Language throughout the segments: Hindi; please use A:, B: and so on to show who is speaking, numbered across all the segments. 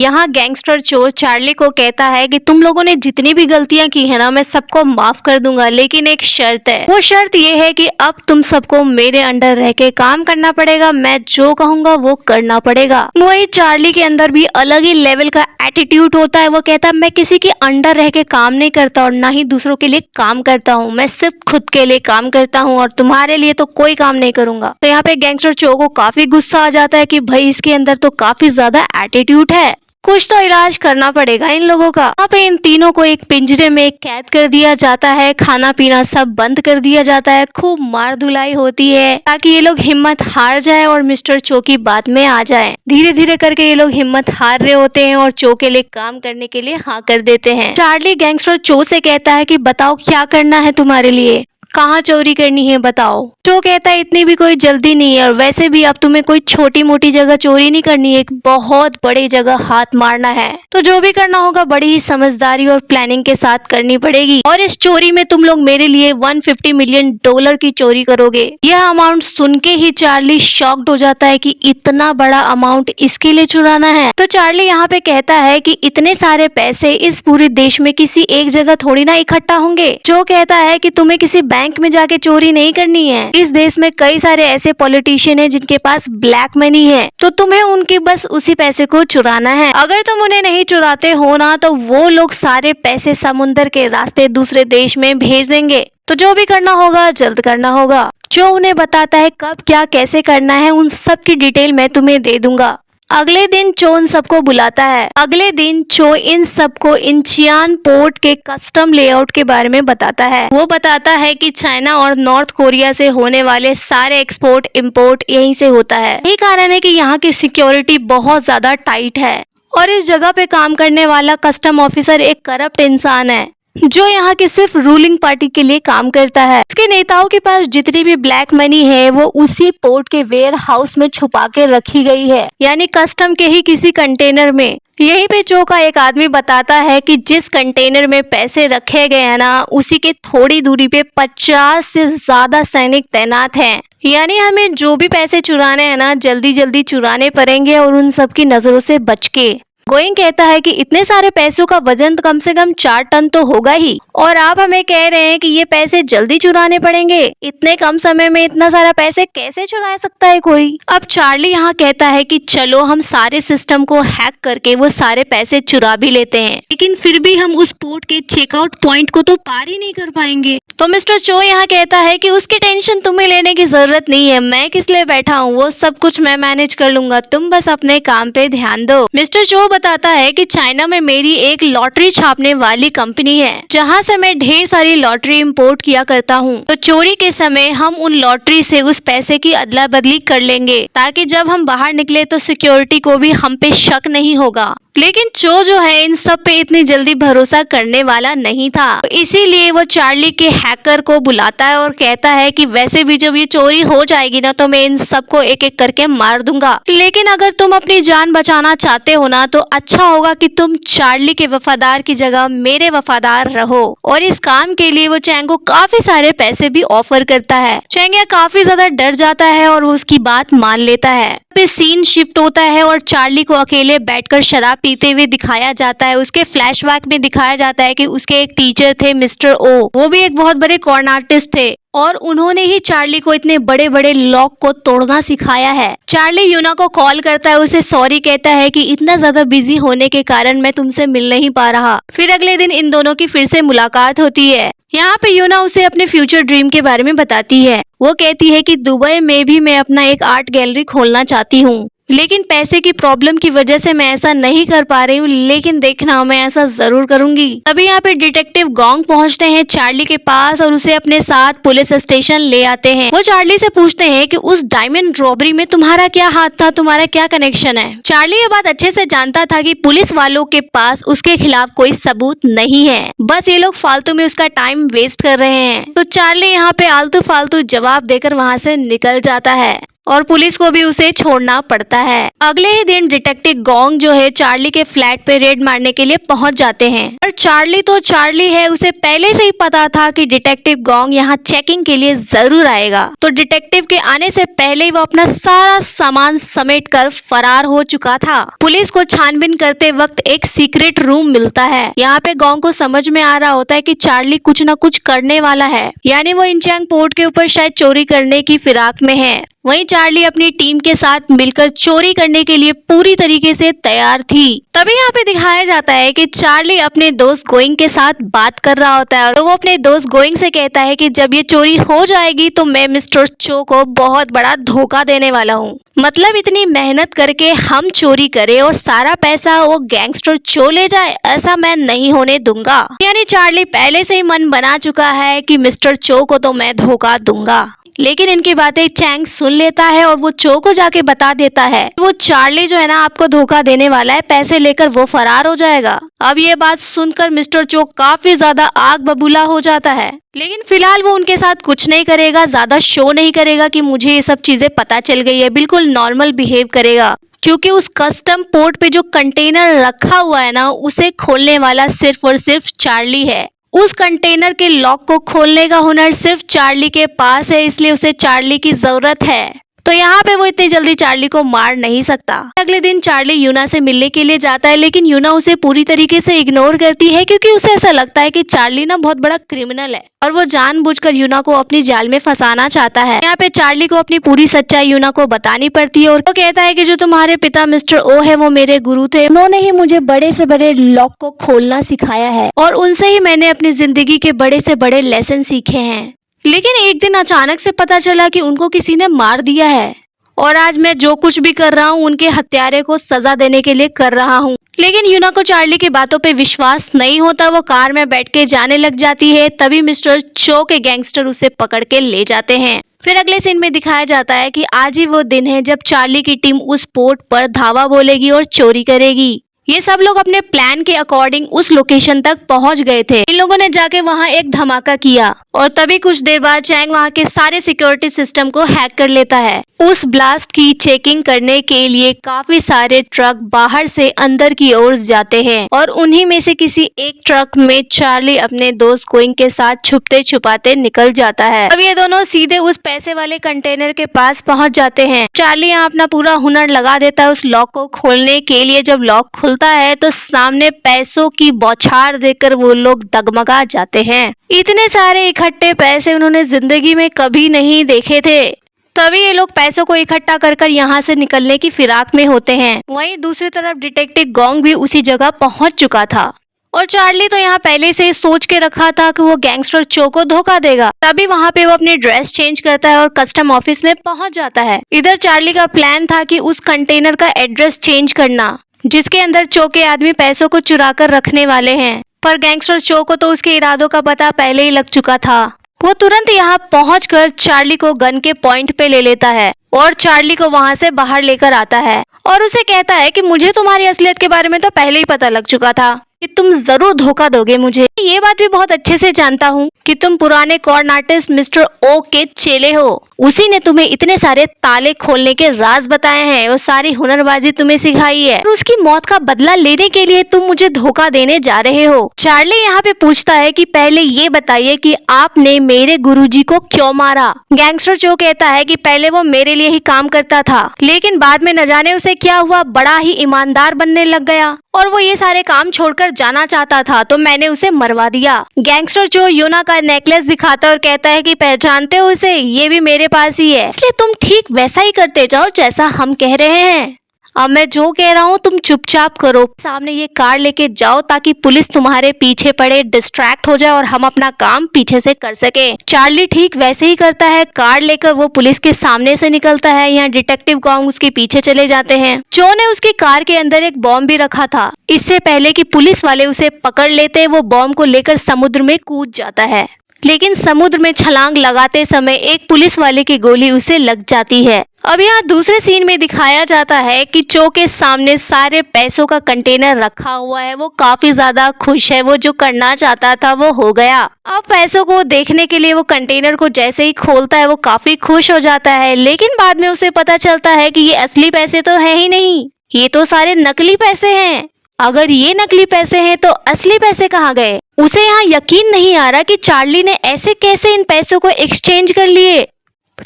A: यहाँ गैंगस्टर चोर चार्ली को कहता है कि तुम लोगों ने जितनी भी गलतियां की है ना, मैं सबको माफ कर दूंगा, लेकिन एक शर्त है। वो शर्त ये है कि अब तुम सबको मेरे अंडर रह के काम करना पड़ेगा, मैं जो कहूंगा वो करना पड़ेगा। वही चार्ली के अंदर भी अलग ही लेवल का एटीट्यूड होता है। वो कहता है मैं किसी के अंडर रह के काम नहीं करता और ना ही दूसरों के लिए काम करता हूँ, मैं सिर्फ खुद के लिए काम करता हूँ और तुम्हारे लिए तो कोई काम नहीं करूंगा। तो यहाँ पे गैंगस्टर चोर को काफी गुस्सा आ जाता है कि भाई इसके अंदर तो काफी ज्यादा एटीट्यूड है, कुछ तो इलाज करना पड़ेगा इन लोगों का। यहाँ पे इन तीनों को एक पिंजरे में कैद कर दिया जाता है, खाना पीना सब बंद कर दिया जाता है, खूब मार धुलाई होती है ताकि ये लोग हिम्मत हार जाएं और मिस्टर चो की बात में आ जाएं। धीरे धीरे करके ये लोग हिम्मत हार रहे होते हैं और चो के लिए काम करने के लिए हाँ कर देते हैं। चार्ली गैंगस्टर चो से कहता है कि बताओ क्या करना है तुम्हारे लिए, कहाँ चोरी करनी है बताओ। चो कहता है इतनी भी कोई जल्दी नहीं है और वैसे भी अब तुम्हें कोई छोटी मोटी जगह चोरी नहीं करनी है, एक बहुत बड़ी जगह हाथ मारना है। तो जो भी करना होगा बड़ी ही समझदारी और प्लानिंग के साथ करनी पड़ेगी और इस चोरी में तुम लोग मेरे लिए $150 मिलियन की चोरी करोगे। यह अमाउंट सुन के ही चार्ली शॉक्ड हो जाता है कि इतना बड़ा अमाउंट इसके लिए चुराना है। तो चार्ली यहाँ पे कहता है कि इतने सारे पैसे इस पूरे देश में किसी एक जगह थोड़ी ना इकट्ठा होंगे। जो कहता है कि तुम्हें किसी बैंक में जाके चोरी नहीं करनी है, इस देश में कई सारे ऐसे पॉलिटिशियन हैं जिनके पास ब्लैक मनी है, तो तुम्हें उनके बस उसी पैसे को चुराना है। अगर तुम उन्हें नहीं चुराते हो ना तो वो लोग सारे पैसे समुद्र के रास्ते दूसरे देश में भेज देंगे। तो जो भी करना होगा जल्द करना होगा। जो उन्हें बताता है कब क्या कैसे करना है, उन सब की डिटेल मैं तुम्हें दे दूंगा। अगले दिन चो इन सबको बुलाता है। अगले दिन चो इन सबको इंचियान पोर्ट के कस्टम लेआउट के बारे में बताता है। वो बताता है कि चाइना और नॉर्थ कोरिया से होने वाले सारे एक्सपोर्ट इंपोर्ट यहीं से होता है। यही कारण है कि यहाँ की सिक्योरिटी बहुत ज्यादा टाइट है और इस जगह पे काम करने वाला कस्टम ऑफिसर एक करप्ट इंसान है जो यहाँ की सिर्फ रूलिंग पार्टी के लिए काम करता है। इसके नेताओं के पास जितनी भी ब्लैक मनी है वो उसी पोर्ट के वेयर हाउस में छुपा के रखी गई है, यानी कस्टम के ही किसी कंटेनर में। यहीं पे चो का एक आदमी बताता है कि जिस कंटेनर में पैसे रखे गए हैं ना, उसी के थोड़ी दूरी पे 50 से ज्यादा सैनिक तैनात हैं। यानी हमें जो भी पैसे चुराने हैं ना जल्दी जल्दी चुराने पड़ेंगे और उन सब की नजरों से बच के। गोइंग कहता है कि इतने सारे पैसों का वजन कम से कम 4 टन तो होगा ही और आप हमें कह रहे हैं कि ये पैसे जल्दी चुराने पड़ेंगे। इतने कम समय में इतना सारा पैसे कैसे चुरा सकता है कोई। अब चार्ली यहाँ कहता है कि चलो हम सारे सिस्टम को हैक करके वो सारे पैसे चुरा भी लेते हैं, लेकिन फिर भी हम उस पोर्ट के चेकआउट पॉइंट को तो पार ही नहीं कर पाएंगे। तो मिस्टर चो यहाँ कहता है कि उसकी टेंशन तुम्हें लेने की जरूरत नहीं है, मैं किस लिए बैठा हूँ, वो सब कुछ मैं मैनेज कर लूंगा, तुम बस अपने काम पे ध्यान दो। मिस्टर चो बताता है कि चाइना में मेरी एक लॉटरी छापने वाली कंपनी है जहां से मैं ढेर सारी लॉटरी इंपोर्ट किया करता हूं। तो चोरी के समय हम उन लॉटरी से उस पैसे की अदला बदली कर लेंगे ताकि जब हम बाहर निकले तो सिक्योरिटी को भी हम पे शक नहीं होगा। लेकिन चो जो है इन सब पे इतनी जल्दी भरोसा करने वाला नहीं था, तो इसीलिए वो चार्ली के हैकर को बुलाता है और कहता है कि वैसे भी जब ये चोरी हो जाएगी ना तो मैं इन सबको एक एक करके मार दूंगा, लेकिन अगर तुम अपनी जान बचाना चाहते हो ना तो अच्छा होगा कि तुम चार्ली के वफादार की जगह मेरे वफादार रहो। और इस काम के लिए वो चैंग को काफी सारे पैसे भी ऑफर करता है। चैंग काफी ज्यादा डर जाता है और वो उसकी बात मान लेता है। पे सीन शिफ्ट होता है और चार्ली को अकेले बैठकर शराब पीते हुए दिखाया जाता है। उसके फ्लैशबैक में दिखाया जाता है कि उसके एक टीचर थे मिस्टर ओ, वो भी एक बहुत बड़े कॉर्न आर्टिस्ट थे और उन्होंने ही चार्ली को इतने बड़े बड़े लॉक को तोड़ना सिखाया है। चार्ली यूना को कॉल करता है, उसे सॉरी कहता है कि इतना ज्यादा बिजी होने के कारण मैं तुमसे मिल नहीं पा रहा। फिर अगले दिन इन दोनों की फिर से मुलाकात होती है। यहाँ पे यूना उसे अपने फ्यूचर ड्रीम के बारे में बताती है। वो कहती है कि दुबई में भी मैं अपना एक आर्ट गैलरी खोलना चाहती हूँ, लेकिन पैसे की प्रॉब्लम की वजह से मैं ऐसा नहीं कर पा रही हूँ, लेकिन देखना मैं ऐसा जरूर करूंगी। तभी यहाँ पे डिटेक्टिव गोंग पहुँचते हैं चार्ली के पास और उसे अपने साथ पुलिस स्टेशन ले आते हैं। वो चार्ली से पूछते हैं कि उस डायमंड रॉबरी में तुम्हारा क्या हाथ था, तुम्हारा क्या कनेक्शन है। चार्ली ये बात अच्छे से जानता था कि पुलिस वालों के पास उसके खिलाफ कोई सबूत नहीं है, बस ये लोग फालतू में उसका टाइम वेस्ट कर रहे हैं। तो चार्ली यहाँ पे आलतू फालतू जवाब देकर वहाँ से निकल जाता है। और पुलिस को भी उसे छोड़ना पड़ता है। अगले ही दिन डिटेक्टिव गोंग जो है चार्ली के फ्लैट पे रेड मारने के लिए पहुंच जाते हैं। और चार्ली तो चार्ली है, उसे पहले से ही पता था कि डिटेक्टिव गोंग यहाँ चेकिंग के लिए जरूर आएगा। तो डिटेक्टिव के आने से पहले ही वो अपना सारा सामान समेटकर फरार हो चुका था। पुलिस को छानबीन करते वक्त एक सीक्रेट रूम मिलता है। यहाँ पे गोंग को समझ में आ रहा होता है कि चार्ली कुछ न कुछ करने वाला है, यानी वो इंचियांग पोर्ट के ऊपर शायद चोरी करने की फिराक में है। वहीं चार्ली अपनी टीम के साथ मिलकर चोरी करने के लिए पूरी तरीके से तैयार थी। तभी यहाँ पे दिखाया जाता है कि चार्ली अपने दोस्त गोइंग के साथ बात कर रहा होता है और वो अपने दोस्त गोइंग से कहता है कि जब ये चोरी हो जाएगी तो मैं मिस्टर चो को बहुत बड़ा धोखा देने वाला हूँ। मतलब इतनी मेहनत करके हम चोरी करें और सारा पैसा वो गैंगस्टर चो ले जाए, ऐसा मैं नहीं होने दूंगा। यानी चार्ली पहले से ही मन बना चुका है कि मिस्टर चो को तो मैं धोखा दूंगा। लेकिन इनकी बातें चैंग सुन लेता है और वो चो को जाके बता देता है वो चार्ली जो है ना आपको धोखा देने वाला है, पैसे लेकर वो फरार हो जाएगा। अब ये बात सुनकर मिस्टर चो काफी ज्यादा आग बबूला हो जाता है, लेकिन फिलहाल वो उनके साथ कुछ नहीं करेगा, ज्यादा शो नहीं करेगा कि मुझे ये सब चीजें पता चल गई है, बिल्कुल नॉर्मल बिहेव करेगा। क्योंकि उस कस्टम पोर्ट पे जो कंटेनर रखा हुआ है ना उसे खोलने वाला सिर्फ और सिर्फ चार्ली है। उस कंटेनर के लॉक को खोलने का हुनर सिर्फ चार्ली के पास है, इसलिए उसे चार्ली की जरूरत है। तो यहाँ पे वो इतनी जल्दी चार्ली को मार नहीं सकता। अगले दिन चार्ली यूना से मिलने के लिए जाता है, लेकिन यूना उसे पूरी तरीके से इग्नोर करती है क्योंकि उसे ऐसा लगता है कि चार्ली ना बहुत बड़ा क्रिमिनल है और वो जानबूझकर यूना को अपनी जाल में फंसाना चाहता है। यहाँ पे चार्ली को अपनी पूरी सच्चाई यूना को बतानी पड़ती है और वो कहता है कि जो तुम्हारे पिता मिस्टर ओ है वो मेरे गुरु थे, उन्होंने ही मुझे बड़े से बड़े लॉक को खोलना सिखाया है और उनसे ही मैंने अपनी जिंदगी के बड़े से बड़े लेसन सीखे हैं। लेकिन एक दिन अचानक से पता चला कि उनको किसी ने मार दिया है और आज मैं जो कुछ भी कर रहा हूँ उनके हत्यारे को सजा देने के लिए कर रहा हूँ। लेकिन यूना को चार्ली की बातों पे विश्वास नहीं होता, वो कार में बैठ के जाने लग जाती है। तभी मिस्टर चो के गैंगस्टर उसे पकड़ के ले जाते हैं। फिर अगले सीन में दिखाया जाता है कि आज ही वो दिन है जब चार्ली की टीम उस पोर्ट पर धावा बोलेगी और चोरी करेगी। ये सब लोग अपने प्लान के अकॉर्डिंग उस लोकेशन तक पहुंच गए थे। इन लोगों ने जाके वहां एक धमाका किया और तभी कुछ देर बाद चैंग वहां के सारे सिक्योरिटी सिस्टम को हैक कर लेता है। उस ब्लास्ट की चेकिंग करने के लिए काफी सारे ट्रक बाहर से अंदर की ओर जाते हैं और उन्हीं में से किसी एक ट्रक में चार्ली अपने दोस्त गोइंग के साथ छुपते छुपाते निकल जाता है। अब ये दोनों सीधे उस पैसे वाले कंटेनर के पास पहुंच जाते हैं। चार्ली यहाँ अपना पूरा हुनर लगा देता है उस लॉक को खोलने के लिए। जब लॉक खुलता है तो सामने पैसों की बौछार देखकर वो लोग डगमगा जाते हैं। इतने सारे इकट्ठे पैसे उन्होंने जिंदगी में कभी नहीं देखे थे। तभी ये लोग पैसों को इकट्ठा कर कर यहाँ से निकलने की फिराक में होते हैं। वहीं दूसरी तरफ डिटेक्टिव गोंग भी उसी जगह पहुंच चुका था और चार्ली तो यहाँ पहले से सोच के रखा था कि वो गैंगस्टर चो को धोखा देगा। तभी वहाँ पे वो अपनी ड्रेस चेंज करता है और कस्टम ऑफिस में पहुंच जाता है। इधर चार्ली का प्लान था कि उस कंटेनर का एड्रेस चेंज करना जिसके अंदर चो के आदमी पैसों को चुरा कर रखने वाले हैं, पर गैंगस्टर चो को तो उसके इरादों का पता पहले ही लग चुका था। वो तुरंत यहाँ पहुंचकर चार्ली को गन के पॉइंट पे ले लेता है और चार्ली को वहां से बाहर लेकर आता है और उसे कहता है कि मुझे तुम्हारी असलियत के बारे में तो पहले ही पता लग चुका था कि तुम जरूर धोखा दोगे मुझे। ये बात भी बहुत अच्छे से जानता हूँ कि तुम पुराने कॉर्न आर्टिस्ट मिस्टर ओ के चेले हो। उसी ने तुम्हें इतने सारे ताले खोलने के राज बताए हैं, वो सारी हुनरबाजी तुम्हें सिखाई है और उसकी मौत का बदला लेने के लिए तुम मुझे धोखा देने जा रहे हो। चार्ली यहाँ पे पूछता है कि पहले ये बताइए कि आपने मेरे गुरुजी को क्यों मारा। गैंगस्टर चो कहता है कि पहले वो मेरे लिए ही काम करता था, लेकिन बाद में न जाने उसे क्या हुआ, बड़ा ही ईमानदार बनने लग गया और वो ये सारे काम छोड़कर जाना चाहता था, तो मैंने उसे मरवा दिया। गैंगस्टर चो यूना का नेकलेस दिखाता है और कहता है कि पहचानते हो उसे, ये भी मेरे पास ही है, इसलिए तुम ठीक वैसा ही करते जाओ जैसा हम कह रहे हैं। अब मैं जो कह रहा हूँ तुम चुपचाप करो, सामने ये कार लेके जाओ ताकि पुलिस तुम्हारे पीछे पड़े, डिस्ट्रैक्ट हो जाए और हम अपना काम पीछे से कर सके। चार्ली ठीक वैसे ही करता है, कार लेकर वो पुलिस के सामने से निकलता है। यहाँ डिटेक्टिव गोंग उसके पीछे चले जाते हैं। चो ने उसकी कार के अंदर एक बॉम्ब भी रखा था, इससे पहले कि पुलिस वाले उसे पकड़ लेते वो बॉम्ब को लेकर समुद्र में कूद जाता है। लेकिन समुद्र में छलांग लगाते समय एक पुलिस वाले की गोली उसे लग जाती है। अब यहाँ दूसरे सीन में दिखाया जाता है कि चो के सामने सारे पैसों का कंटेनर रखा हुआ है। वो काफी ज्यादा खुश है, वो जो करना चाहता था वो हो गया। अब पैसों को देखने के लिए वो कंटेनर को जैसे ही खोलता है वो काफी खुश हो जाता है, लेकिन बाद में उसे पता चलता है कि ये असली पैसे तो है ही नहीं, ये तो सारे नकली पैसे हैं। अगर ये नकली पैसे हैं तो असली पैसे कहाँ गए? उसे यहाँ यकीन नहीं आ रहा कि चार्ली ने ऐसे कैसे इन पैसों को एक्सचेंज कर लिए।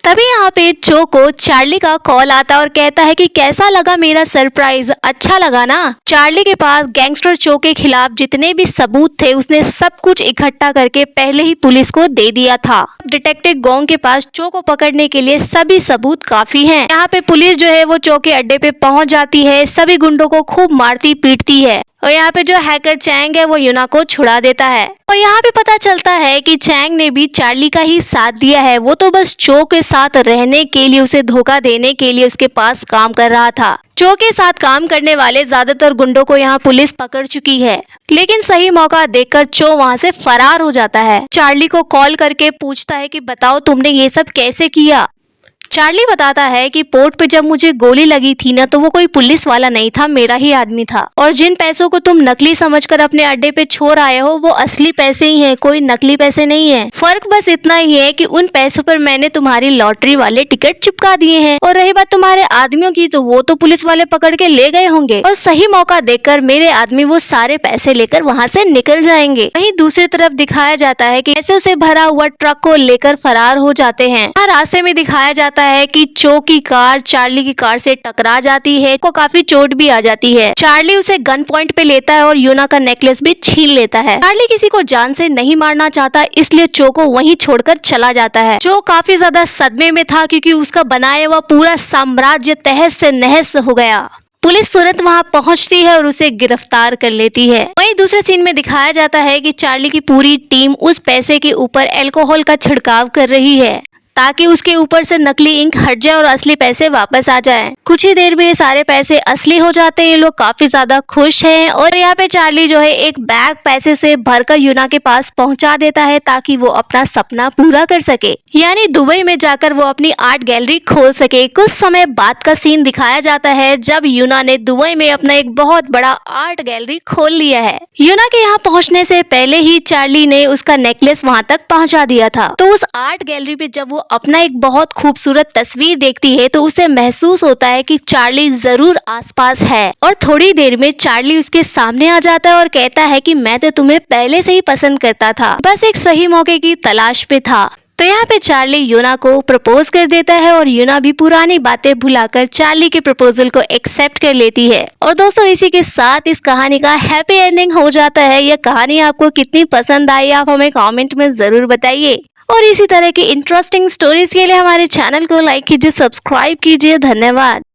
A: तभी यहाँ पे चो को चार्ली का कॉल आता है और कहता है कि कैसा लगा मेरा सरप्राइज, अच्छा लगा ना। चार्ली के पास गैंगस्टर चो के खिलाफ जितने भी सबूत थे उसने सब कुछ इकट्ठा करके पहले ही पुलिस को दे दिया था। डिटेक्टिव गोंग के पास चो को पकड़ने के लिए सभी सबूत काफी हैं। यहाँ पे पुलिस जो है वो चो के अड्डे पे पहुंच जाती है, सभी गुंडों को खूब मारती पीटती है और यहाँ पे जो हैकर चैंग है वो यूना को छुड़ा देता है। और यहाँ पे पता चलता है कि चैंग ने भी चार्ली का ही साथ दिया है, वो तो बस चो के साथ रहने के लिए, उसे धोखा देने के लिए उसके पास काम कर रहा था। चो के साथ काम करने वाले ज्यादातर गुंडों को यहाँ पुलिस पकड़ चुकी है, लेकिन सही मौका देखकर चो वहाँ से फरार हो जाता है। चार्ली को कॉल करके पूछता है कि बताओ तुमने ये सब कैसे किया। चार्ली बताता है कि पोर्ट पे जब मुझे गोली लगी थी ना तो वो कोई पुलिस वाला नहीं था, मेरा ही आदमी था, और जिन पैसों को तुम नकली समझकर अपने अड्डे पे छोड़ आए हो वो असली पैसे ही हैं, कोई नकली पैसे नहीं है। फर्क बस इतना ही है कि उन पैसों पर मैंने तुम्हारी लॉटरी वाले टिकट चिपका दिए हैं, और रही बात तुम्हारे आदमियों की तो वो तो पुलिस वाले पकड़ के ले गए होंगे और सही मौका देखकर मेरे आदमी वो सारे पैसे लेकर वहाँ से निकल जाएंगे। वहीं दूसरी तरफ दिखाया जाता है कि पैसों से भरा हुआ ट्रक को लेकर फरार हो जाते हैं। रास्ते में दिखाया जाता है कि चो की कार चार्ली की कार से टकरा जाती है, को काफी चोट भी आ जाती है। चार्ली उसे गन पॉइंट पे लेता है और यूना का नेकलेस भी छीन लेता है। चार्ली किसी को जान से नहीं मारना चाहता, इसलिए चो को वहीं छोड़कर चला जाता है। चो काफी ज्यादा सदमे में था क्योंकि उसका बनाया हुआ पूरा साम्राज्य तहस से नहस हो गया। पुलिस तुरंत वहां पहुंचती है और उसे गिरफ्तार कर लेती है। वहीं दूसरे सीन में दिखाया जाता है कि चार्ली की पूरी टीम उस पैसे के ऊपर अल्कोहल का छिड़काव कर रही है ताकि उसके ऊपर से नकली इंक हट जाए और असली पैसे वापस आ जाएं। कुछ ही देर में ये सारे पैसे असली हो जाते हैं। ये लोग काफी ज्यादा खुश हैं और यहाँ पे चार्ली जो है एक बैग पैसे से भरकर यूना के पास पहुंचा देता है ताकि वो अपना सपना पूरा कर सके, यानी दुबई में जाकर वो अपनी आर्ट गैलरी खोल सके। कुछ समय बाद का सीन दिखाया जाता है जब यूना ने दुबई में अपना एक बहुत बड़ा आर्ट गैलरी खोल लिया है। यूना के यहाँ पहुँचने से पहले ही चार्ली ने उसका नेकलेस वहाँ तक पहुँचा दिया था। तो उस आर्ट गैलरी पे जब वो अपना एक बहुत खूबसूरत तस्वीर देखती है तो उसे महसूस होता है कि चार्ली जरूर आसपास है, और थोड़ी देर में चार्ली उसके सामने आ जाता है और कहता है कि मैं तो तुम्हें पहले से ही पसंद करता था, बस एक सही मौके की तलाश पे था। तो यहाँ पे चार्ली यूना को प्रपोज कर देता है और यूना भी पुरानी बातें भुलाकर चार्ली के प्रपोजल को एक्सेप्ट कर लेती है। और दोस्तों इसी के साथ इस कहानी का हैप्पी एंडिंग हो जाता है। यह कहानी आपको कितनी पसंद आई आप हमें कमेंट में जरूर बताइए, और इसी तरह की इंटरेस्टिंग स्टोरीज के लिए हमारे चैनल को लाइक कीजिए, सब्सक्राइब कीजिए। धन्यवाद।